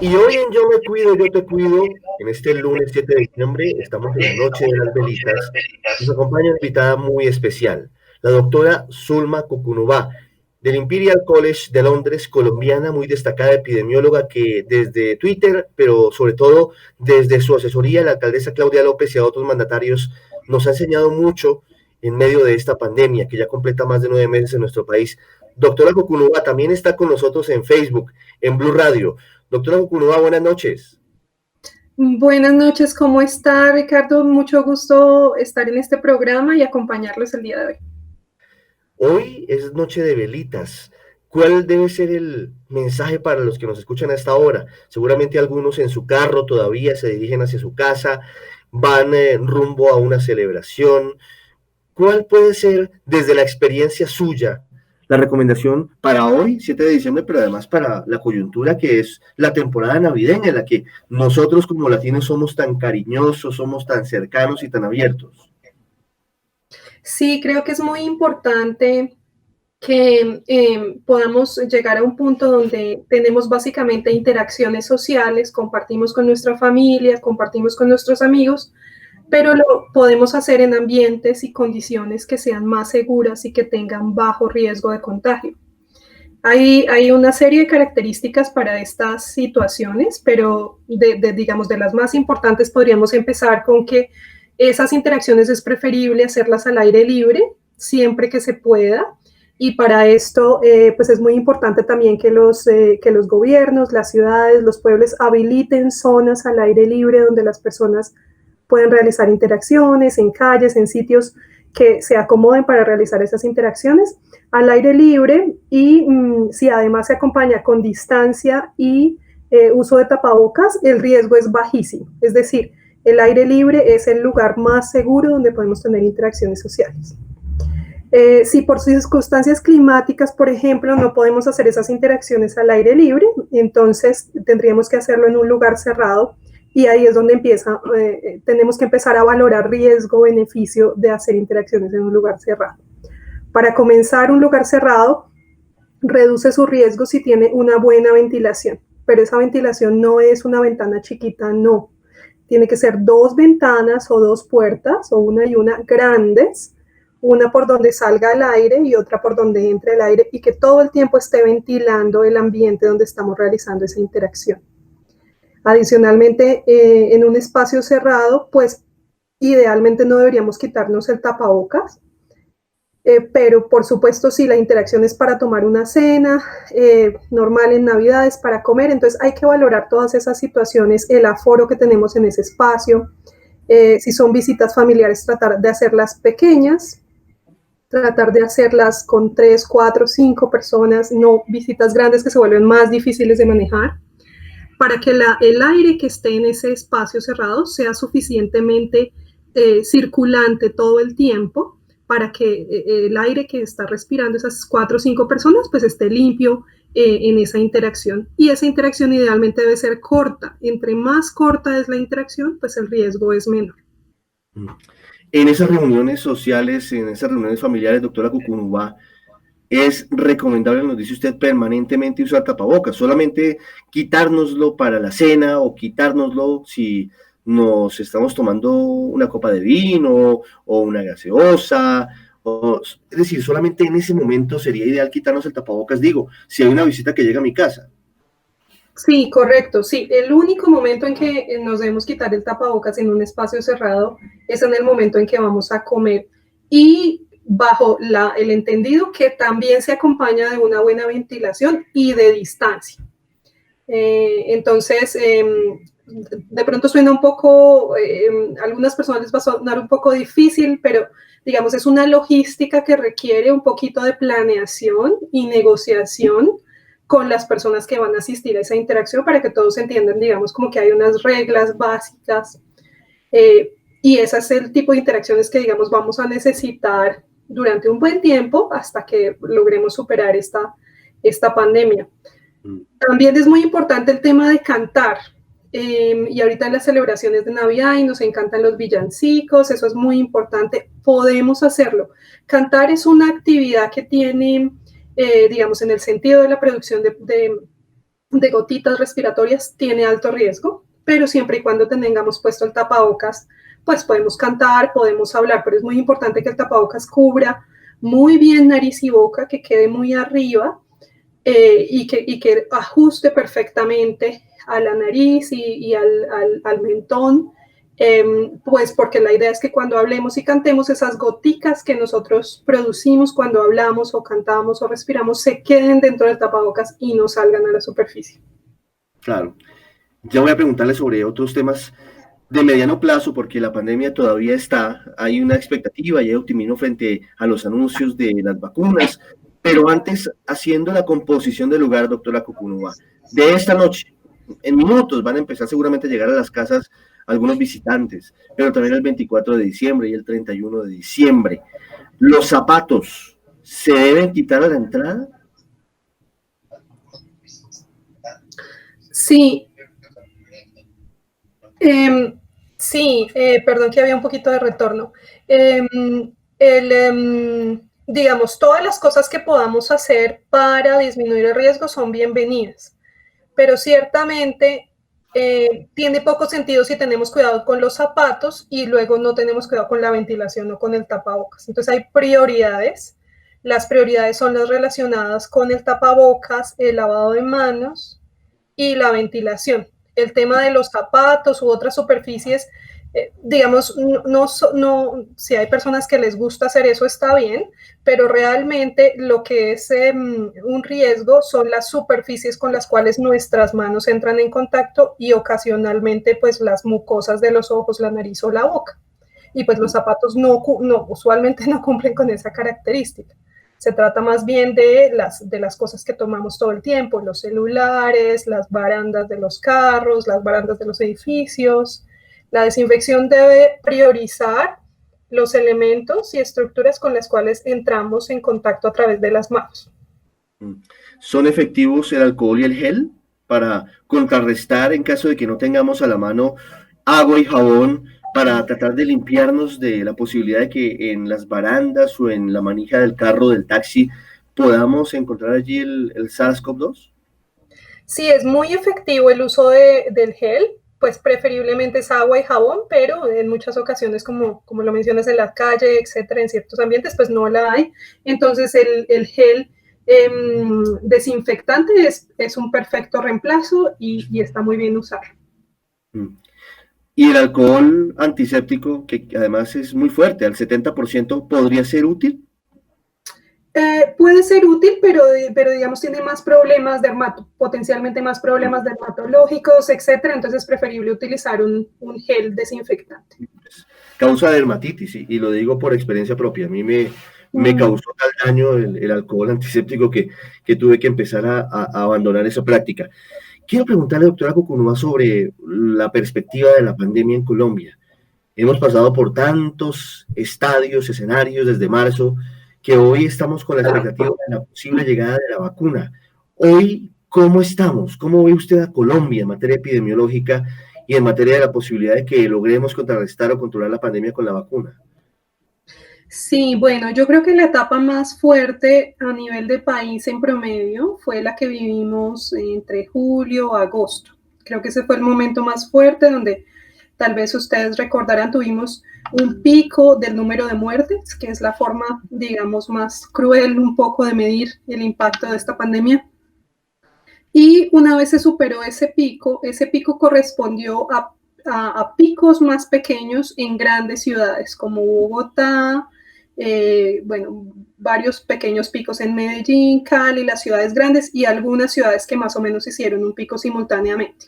Y hoy en Yo me cuido, yo te cuido, en este lunes 7 de diciembre, estamos en la noche de las velitas, nos acompaña una invitada muy especial, la doctora Zulma Cucunubá, del Imperial College de Londres, colombiana, muy destacada epidemióloga que desde Twitter, pero sobre todo desde su asesoría, la alcaldesa Claudia López y a otros mandatarios, nos ha enseñado mucho en medio de esta pandemia que ya completa más de 9 meses en nuestro país. Doctora Cucunubá también está con nosotros en Facebook, en Blue Radio. Doctora Cucunubá, buenas noches. Buenas noches, ¿cómo está Ricardo? Mucho gusto estar en este programa y acompañarlos el día de hoy. Hoy es noche de velitas. ¿Cuál debe ser el mensaje para los que nos escuchan a esta hora? Seguramente algunos en su carro todavía se dirigen hacia su casa, van rumbo a una celebración. ¿Cuál puede ser, desde la experiencia suya, la recomendación para hoy, 7 de diciembre, pero además para la coyuntura que es la temporada navideña, en la que nosotros como latinos somos tan cariñosos, somos tan cercanos y tan abiertos? Sí, creo que es muy importante que podamos llegar a un punto donde tenemos básicamente interacciones sociales, compartimos con nuestra familia, compartimos con nuestros amigos, pero lo podemos hacer en ambientes y condiciones que sean más seguras y que tengan bajo riesgo de contagio. Hay una serie de características para estas situaciones, pero digamos, de las más importantes podríamos empezar con que esas interacciones es preferible hacerlas al aire libre, siempre que se pueda, y para esto pues es muy importante también que los gobiernos, las ciudades, los pueblos habiliten zonas al aire libre donde las personas pueden realizar interacciones en calles, en sitios que se acomoden para realizar esas interacciones al aire libre y si además se acompaña con distancia y uso de tapabocas, el riesgo es bajísimo. Es decir, el aire libre es el lugar más seguro donde podemos tener interacciones sociales. Si por circunstancias climáticas, por ejemplo, no podemos hacer esas interacciones al aire libre, entonces tendríamos que hacerlo en un lugar cerrado y ahí es donde tenemos que empezar a valorar riesgo-beneficio de hacer interacciones en un lugar cerrado. Para comenzar, un lugar cerrado reduce su riesgo si tiene una buena ventilación, pero esa ventilación no es una ventana chiquita, no. Tiene que ser 2 ventanas o 2 puertas, o una y una grandes, una por donde salga el aire y otra por donde entre el aire, y que todo el tiempo esté ventilando el ambiente donde estamos realizando esa interacción. Adicionalmente, en un espacio cerrado, pues idealmente no deberíamos quitarnos el tapabocas, pero por supuesto si la interacción es para tomar una cena, normal en Navidades, para comer, entonces hay que valorar todas esas situaciones, el aforo que tenemos en ese espacio, si son visitas familiares, tratar de hacerlas pequeñas, tratar de hacerlas con 3, 4, 5 personas, no visitas grandes que se vuelven más difíciles de manejar, para que el aire que esté en ese espacio cerrado sea suficientemente circulante todo el tiempo para que el aire que está respirando esas 4 o 5 personas pues esté limpio en esa interacción. Y esa interacción idealmente debe ser corta. Entre más corta es la interacción, pues el riesgo es menor. En esas reuniones sociales, en esas reuniones familiares, doctora Cucunubá, es recomendable, nos dice usted, permanentemente usar tapabocas, solamente quitárnoslo para la cena o quitárnoslo si nos estamos tomando una copa de vino o una gaseosa, es decir, solamente en ese momento sería ideal quitarnos el tapabocas, digo, si hay una visita que llega a mi casa. Sí, correcto, sí. El único momento en que nos debemos quitar el tapabocas en un espacio cerrado es en el momento en que vamos a comer y bajo el entendido que también se acompaña de una buena ventilación y de distancia. Entonces, de pronto suena un poco, a algunas personas les va a sonar un poco difícil, pero digamos es una logística que requiere un poquito de planeación y negociación con las personas que van a asistir a esa interacción para que todos entiendan, digamos, como que hay unas reglas básicas y ese es el tipo de interacciones que, digamos, vamos a necesitar durante un buen tiempo hasta que logremos superar esta pandemia. También es muy importante el tema de cantar. Y ahorita en las celebraciones de Navidad y nos encantan los villancicos, eso es muy importante, podemos hacerlo. Cantar es una actividad que tiene, digamos, en el sentido de la producción de gotitas respiratorias tiene alto riesgo, pero siempre y cuando tengamos puesto el tapabocas, pues podemos cantar, podemos hablar, pero es muy importante que el tapabocas cubra muy bien nariz y boca, que quede muy arriba y que ajuste perfectamente a la nariz y al mentón, pues porque la idea es que cuando hablemos y cantemos, esas goticas que nosotros producimos cuando hablamos o cantamos o respiramos se queden dentro del tapabocas y no salgan a la superficie. Claro. Ya voy a preguntarle sobre otros temas de mediano plazo, porque la pandemia todavía está, hay una expectativa y hay optimismo frente a los anuncios de las vacunas, pero antes, haciendo la composición del lugar, doctora Cucunúa, de esta noche, en minutos van a empezar seguramente a llegar a las casas algunos visitantes, pero también el 24 de diciembre y el 31 de diciembre. ¿Los zapatos se deben quitar a la entrada? Sí. Sí, perdón que había un poquito de retorno. Digamos, todas las cosas que podamos hacer para disminuir el riesgo son bienvenidas, pero ciertamente tiene poco sentido si tenemos cuidado con los zapatos y luego no tenemos cuidado con la ventilación o con el tapabocas. Entonces hay prioridades. Las prioridades son las relacionadas con el tapabocas, el lavado de manos y la ventilación. El tema de los zapatos u otras superficies, digamos, si hay personas que les gusta hacer eso está bien, pero realmente lo que es un riesgo son las superficies con las cuales nuestras manos entran en contacto y ocasionalmente pues las mucosas de los ojos, la nariz o la boca. Y pues los zapatos usualmente no cumplen con esa característica. Se trata más bien de las cosas que tomamos todo el tiempo, los celulares, las barandas de los carros, las barandas de los edificios. La desinfección debe priorizar los elementos y estructuras con las cuales entramos en contacto a través de las manos. ¿Son efectivos el alcohol y el gel para contrarrestar en caso de que no tengamos a la mano agua y jabón para tratar de limpiarnos de la posibilidad de que en las barandas o en la manija del carro, del taxi, podamos encontrar allí el SARS-CoV-2? Sí, es muy efectivo el uso del gel, pues preferiblemente es agua y jabón, pero en muchas ocasiones, como lo mencionas en la calle, etcétera, en ciertos ambientes, pues no la hay. Entonces el gel desinfectante es un perfecto reemplazo y está muy bien usarlo. ¿Y el alcohol antiséptico, que además es muy fuerte, al 70%, podría ser útil? Puede ser útil, pero digamos tiene más problemas potencialmente más problemas dermatológicos, etcétera. Entonces es preferible utilizar un gel desinfectante. Causa dermatitis, y lo digo por experiencia propia. A mí me causó tal daño el alcohol antiséptico que tuve que empezar a abandonar esa práctica. Quiero preguntarle, doctora Cucunúa, sobre la perspectiva de la pandemia en Colombia. Hemos pasado por tantos estadios, escenarios desde marzo, que hoy estamos con la expectativa de la posible llegada de la vacuna. Hoy, ¿cómo estamos? ¿Cómo ve usted a Colombia en materia epidemiológica y en materia de la posibilidad de que logremos contrarrestar o controlar la pandemia con la vacuna? Sí, bueno, yo creo que la etapa más fuerte a nivel de país en promedio fue la que vivimos entre julio y agosto. Creo que ese fue el momento más fuerte donde tal vez ustedes recordarán, tuvimos un pico del número de muertes, que es la forma, digamos, más cruel un poco de medir el impacto de esta pandemia. Y una vez se superó ese pico correspondió a picos más pequeños en grandes ciudades como Bogotá, bueno, varios pequeños picos en Medellín, Cali, las ciudades grandes y algunas ciudades que más o menos hicieron un pico simultáneamente.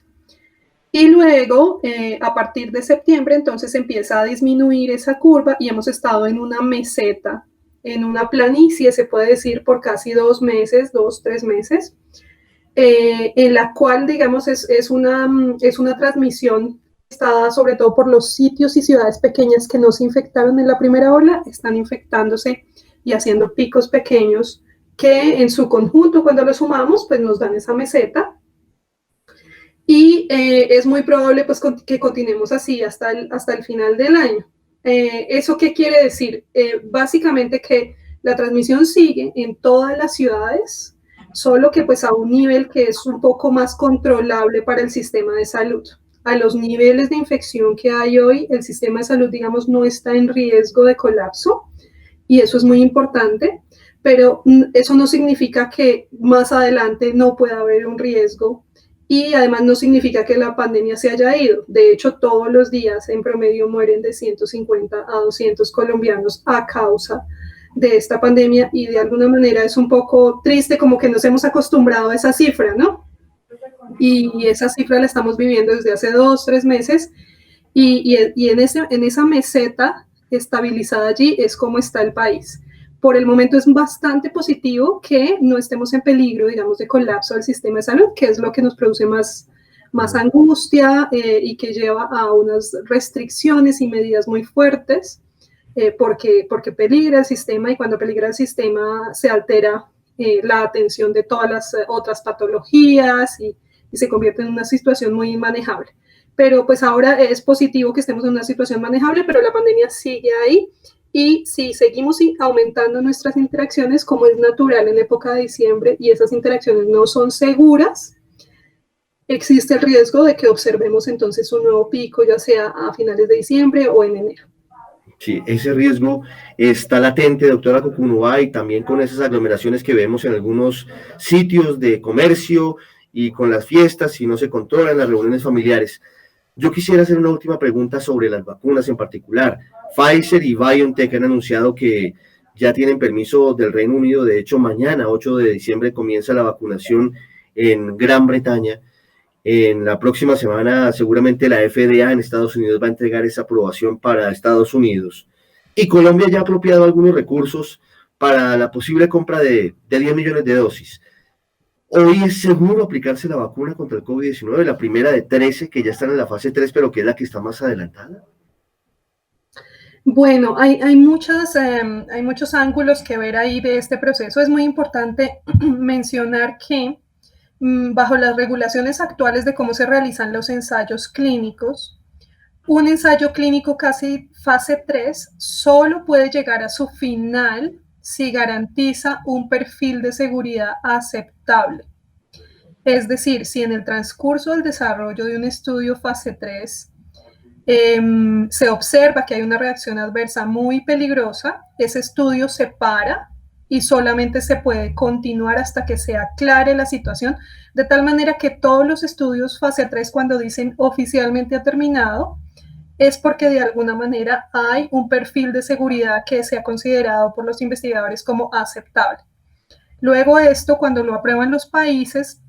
Y luego, a partir de septiembre, entonces empieza a disminuir esa curva y hemos estado en una meseta, en una planicie, se puede decir, por casi 2 meses, 3 meses, en la cual, digamos, es una transmisión está sobre todo por los sitios y ciudades pequeñas que no se infectaron en la primera ola, están infectándose y haciendo picos pequeños que en su conjunto, cuando los sumamos, pues nos dan esa meseta. Y es muy probable pues, que continuemos así hasta el final del año. ¿Eso qué quiere decir? Básicamente que la transmisión sigue en todas las ciudades, solo que pues a un nivel que es un poco más controlable para el sistema de salud. A los niveles de infección que hay hoy, el sistema de salud, digamos, no está en riesgo de colapso, y eso es muy importante, pero eso no significa que más adelante no pueda haber un riesgo, y además no significa que la pandemia se haya ido. De hecho, todos los días en promedio mueren de 150 a 200 colombianos a causa de esta pandemia, y de alguna manera es un poco triste como que nos hemos acostumbrado a esa cifra, ¿no? Y esa cifra la estamos viviendo desde hace 2, 3 meses, y en esa meseta estabilizada allí es como está el país. Por el momento es bastante positivo que no estemos en peligro, digamos, de colapso del sistema de salud, que es lo que nos produce más angustia y que lleva a unas restricciones y medidas muy fuertes, porque peligra el sistema, y cuando peligra el sistema se altera la atención de todas las otras patologías, y se convierte en una situación muy inmanejable. Pero pues ahora es positivo que estemos en una situación manejable, pero la pandemia sigue ahí, y si seguimos aumentando nuestras interacciones, como es natural en época de diciembre, y esas interacciones no son seguras, existe el riesgo de que observemos entonces un nuevo pico, ya sea a finales de diciembre o en enero. Sí, ese riesgo está latente, doctora Cucunubá, y también con esas aglomeraciones que vemos en algunos sitios de comercio y con las fiestas, si no se controlan las reuniones familiares. Yo quisiera hacer una última pregunta sobre las vacunas en particular. Pfizer y BioNTech han anunciado que ya tienen permiso del Reino Unido. De hecho, mañana, 8 de diciembre, comienza la vacunación en Gran Bretaña. En la próxima semana, seguramente la FDA en Estados Unidos va a entregar esa aprobación para Estados Unidos. Y Colombia ya ha apropiado algunos recursos para la posible compra de 10 millones de dosis. Hoy es seguro aplicarse la vacuna contra el COVID-19, la primera de 13 que ya están en la fase 3, pero que es la que está más adelantada. Bueno, hay muchos ángulos que ver ahí de este proceso. Es muy importante mencionar que bajo las regulaciones actuales de cómo se realizan los ensayos clínicos, un ensayo clínico casi fase 3 solo puede llegar a su final si garantiza un perfil de seguridad aceptable. Es decir, si en el transcurso del desarrollo de un estudio fase 3 se observa que hay una reacción adversa muy peligrosa, ese estudio se para y solamente se puede continuar hasta que se aclare la situación, de tal manera que todos los estudios fase 3, cuando dicen oficialmente ha terminado, es porque de alguna manera hay un perfil de seguridad que se ha considerado por los investigadores como aceptable. Luego esto, cuando lo aprueban los países,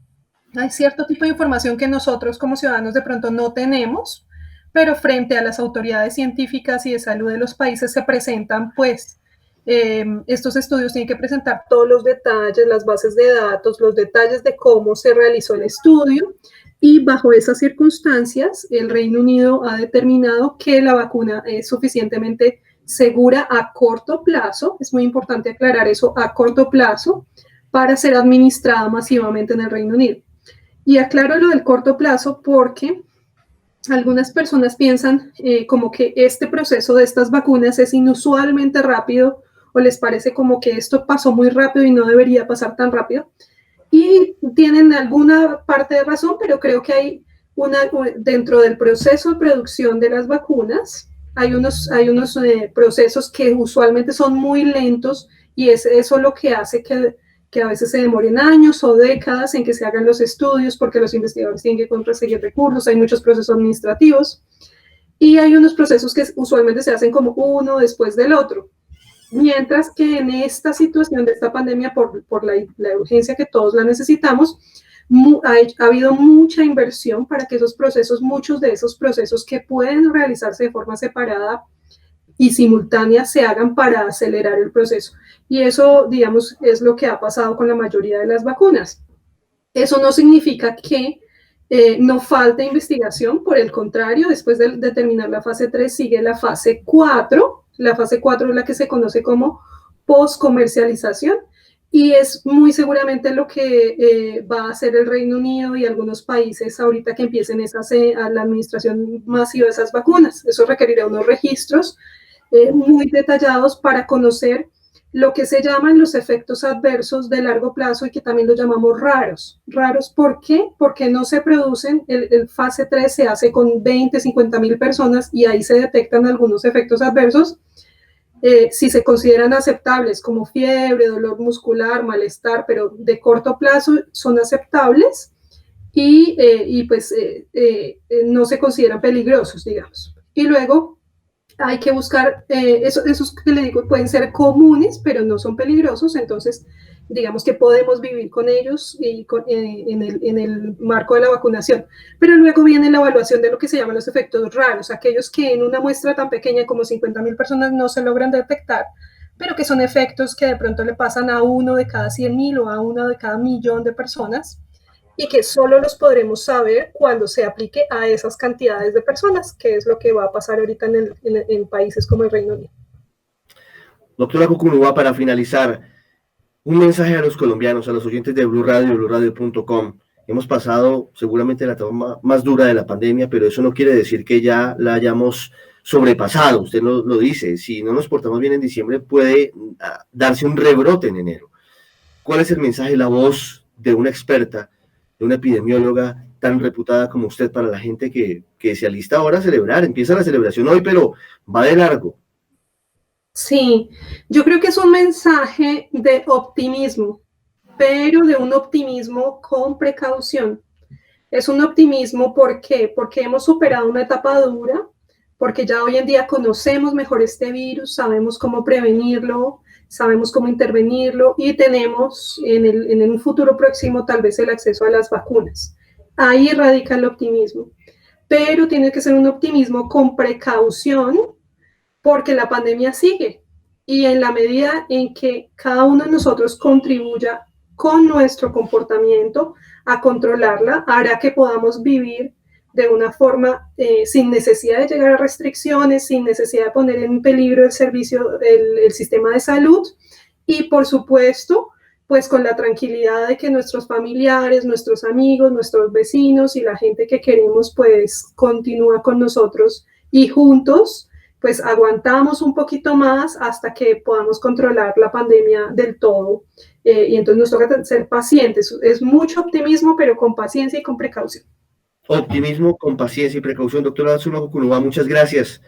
hay cierto tipo de información que nosotros como ciudadanos de pronto no tenemos, pero frente a las autoridades científicas y de salud de los países se presentan, pues, estos estudios tienen que presentar todos los detalles, las bases de datos, los detalles de cómo se realizó el estudio, y bajo esas circunstancias el Reino Unido ha determinado que la vacuna es suficientemente segura a corto plazo, es muy importante aclarar eso, a corto plazo, para ser administrada masivamente en el Reino Unido. Y aclaro lo del corto plazo porque algunas personas piensan como que este proceso de estas vacunas es inusualmente rápido, o les parece como que esto pasó muy rápido y no debería pasar tan rápido. Y tienen alguna parte de razón, pero creo que hay dentro del proceso de producción de las vacunas, hay unos procesos que usualmente son muy lentos, y es eso lo que hace que a veces se demoren años o décadas en que se hagan los estudios, porque los investigadores tienen que conseguir recursos, hay muchos procesos administrativos, y hay unos procesos que usualmente se hacen como uno después del otro. Mientras que en esta situación de esta pandemia, por la urgencia que todos la necesitamos, ha habido mucha inversión para que esos procesos, muchos de esos procesos que pueden realizarse de forma separada y simultánea, se hagan para acelerar el proceso. Y eso, digamos, es lo que ha pasado con la mayoría de las vacunas. Eso no significa que no falte investigación, por el contrario, después de terminar la fase 3 sigue la fase 4. La fase 4 es la que se conoce como post-comercialización, y es muy seguramente lo que va a hacer el Reino Unido y algunos países ahorita que empiecen a la administración masiva de esas vacunas. Eso requerirá unos registros muy detallados para conocer lo que se llaman los efectos adversos de largo plazo y que también los llamamos raros. ¿Raros por qué? Porque no se producen, el fase 3 se hace con 20, 50 mil personas y ahí se detectan algunos efectos adversos. Si se consideran aceptables como fiebre, dolor muscular, malestar, pero de corto plazo son aceptables y pues no se consideran peligrosos, digamos. Y luego hay que buscar, esos que le digo pueden ser comunes, pero no son peligrosos, entonces digamos que podemos vivir con ellos y en el marco de la vacunación. Pero luego viene la evaluación de lo que se llaman los efectos raros, aquellos que en una muestra tan pequeña como 50.000 personas no se logran detectar, pero que son efectos que de pronto le pasan a uno de cada 100.000 o a uno de cada millón de personas y que solo los podremos saber cuando se aplique a esas cantidades de personas, que es lo que va a pasar ahorita en países como el Reino Unido. Doctora Cucunúa, para finalizar, un mensaje a los colombianos, a los oyentes de Blue Radio y BlueRadio.com. Hemos pasado seguramente la etapa más dura de la pandemia, pero eso no quiere decir que ya la hayamos sobrepasado. Usted lo dice, si no nos portamos bien en diciembre puede darse un rebrote en enero. ¿Cuál es el mensaje, la voz de una experta, de una epidemióloga tan reputada como usted para la gente que se alista ahora a celebrar? Empieza la celebración hoy, pero va de largo. Sí, yo creo que es un mensaje de optimismo, pero de un optimismo con precaución. Es un optimismo, ¿por qué? Porque hemos superado una etapa dura, porque ya hoy en día conocemos mejor este virus, sabemos cómo prevenirlo, sabemos cómo intervenirlo y tenemos en un futuro próximo tal vez el acceso a las vacunas. Ahí radica el optimismo, pero tiene que ser un optimismo con precaución porque la pandemia sigue y en la medida en que cada uno de nosotros contribuya con nuestro comportamiento a controlarla, hará que podamos vivir de una forma sin necesidad de llegar a restricciones, sin necesidad de poner en peligro el servicio, el sistema de salud y por supuesto, pues con la tranquilidad de que nuestros familiares, nuestros amigos, nuestros vecinos y la gente que queremos pues continúa con nosotros y juntos pues aguantamos un poquito más hasta que podamos controlar la pandemia del todo. Y entonces nos toca ser pacientes. Es mucho optimismo, pero con paciencia y con precaución. Optimismo con paciencia y precaución. Doctora Zulma Cucunúa, muchas gracias.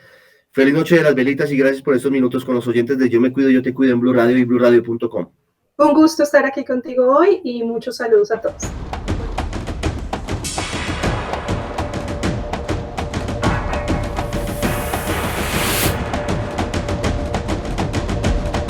Feliz noche de las velitas y gracias por estos minutos con los oyentes de Yo Me Cuido, Yo Te Cuido en Blue Radio y BlueRadio.com. Un gusto estar aquí contigo hoy y muchos saludos a todos.